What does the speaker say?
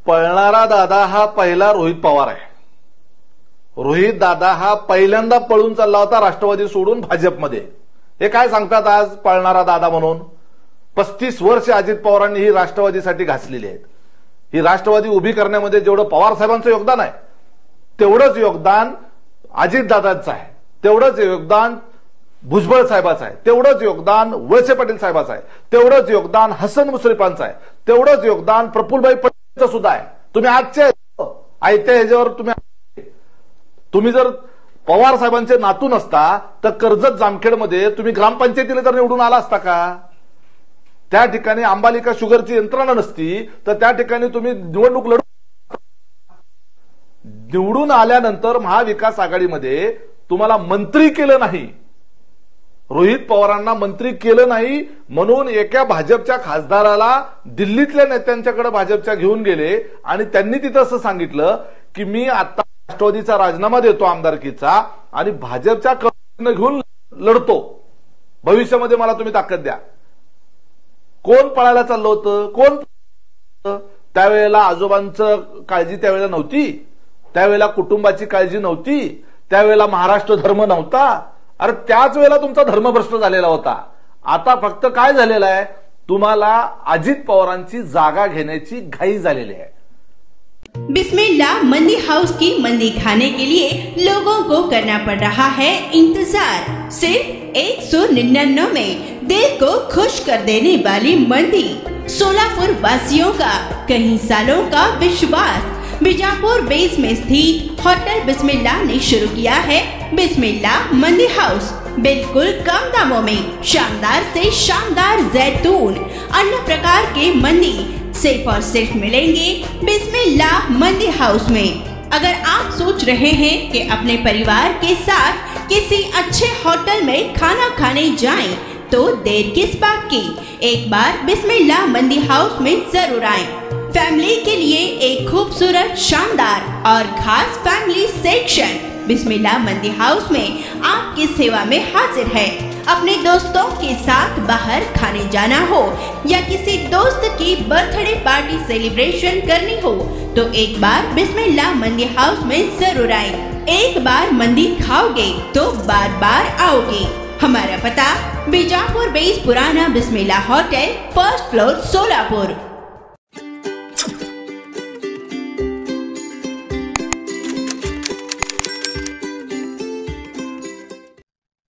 पळणारा दादा हा पहिला रोहित पवार आहे। रोहित दादा हा पहिल्यांदा पळून चालला होता राष्ट्रवादी सोडून भाजपमध्ये। हे काय सांगतात आज पळणारा दादा म्हणून? 35 वर्ष अजित पवारांनी ही राष्ट्रवादीसाठी घासलेली आहेत। ही राष्ट्रवादी उभी करण्यामध्ये जेवढं पवार साहेबांचं योगदान आहे तेवढंच योगदान अजितदादांचं आहे, तेवढंच योगदान भुजबळ साहेबाचं आहे, तेवढंच योगदान वळसे पाटील साहेबाचं आहे, तेवढंच योगदान हसन मुश्रीफांचं आहे, तेवढंच योगदान प्रफुल्लभाई पटेलचं सुद्धा आहे। तुम्ही आजच्या आयत्या ह्याच्यावर तुम्ही जर पवार साहेबांचे नातू नसता तर कर्जत जामखेडमध्ये तुम्ही ग्रामपंचायतीला जर निवडून आला असता का? त्या ठिकाणी अंबालिका शुगरची यंत्रणा नसती तर त्या ठिकाणी तुम्ही निवडणूक निवडून आल्यानंतर महाविकास आघाडीमध्ये तुम्हाला मंत्री केलं नाही, रोहित पवारांना मंत्री केलं नाही म्हणून एका भाजपच्या खासदाराला दिल्लीतल्या नेत्यांच्याकडे भाजपच्या घेऊन गेले आणि त्यांनी तिथं असं सांगितलं की मी आता राष्ट्रवादीचा राजीनामा देतो आमदारकीचा आणि भाजपच्या कडून घेऊन लढतो, भविष्यामध्ये मला तुम्ही ताकद द्या। कोण पळायला चाललं होतं? कोण? त्यावेळेला आजोबांचं काळजी त्यावेळेला नव्हती, त्यावेळेला कुटुंबाची काळजी नव्हती, त्यावेळेला महाराष्ट्र धर्म नव्हता। अरे त्याच वेळेला तुमचा धर्मभ्रष्ट झालेला होता। आता फक्त काय झालेलं आहे, तुम्हाला अजित पवारांची जागा घेण्याची घाई झालेली आहे। बिस्मिल्लाह मंदी हाउस की मंदी खाने के लिए लोगों को करना पड़ रहा है इंतजार। सिर्फ 199 में दिल को खुश कर देने वाली मंदी, सोलापुर वासियों का कई सालों का विश्वास। बीजापुर बेस में स्थित होटल बिस्मिल्लाह ने शुरू किया है बिस्मिल्लाह मंदी हाउस। बिल्कुल कम दामों में शानदार से शानदार जैतून, अन्य प्रकार के मंदी सिर्फ और सिर्फ मिलेंगे बिस्मिल्लाह मंदी हाउस में। अगर आप सोच रहे हैं कि अपने परिवार के साथ किसी अच्छे होटल में खाना खाने जाएं, तो देर किस बात की, एक बार बिस्मिल्लाह मंदी हाउस में जरूर आएं। फैमिली के लिए एक खूबसूरत, शानदार और खास फैमिली सेक्शन बिस्मिल्लाह मंदी हाउस में आपकी सेवा में हाजिर है। अपने दोस्तों के साथ बाहर खाने जाना हो या किसी दोस्त की बर्थडे पार्टी सेलिब्रेशन करनी हो तो एक बार बिस्मिल्लाह मंदी हाउस में जरूर आए। एक बार मंदी खाओगे तो बार बार आओगे। हमारा पता बीजापुर बेस पुराना बिस्मिल्लाह होटल, फर्स्ट फ्लोर, सोलापुर।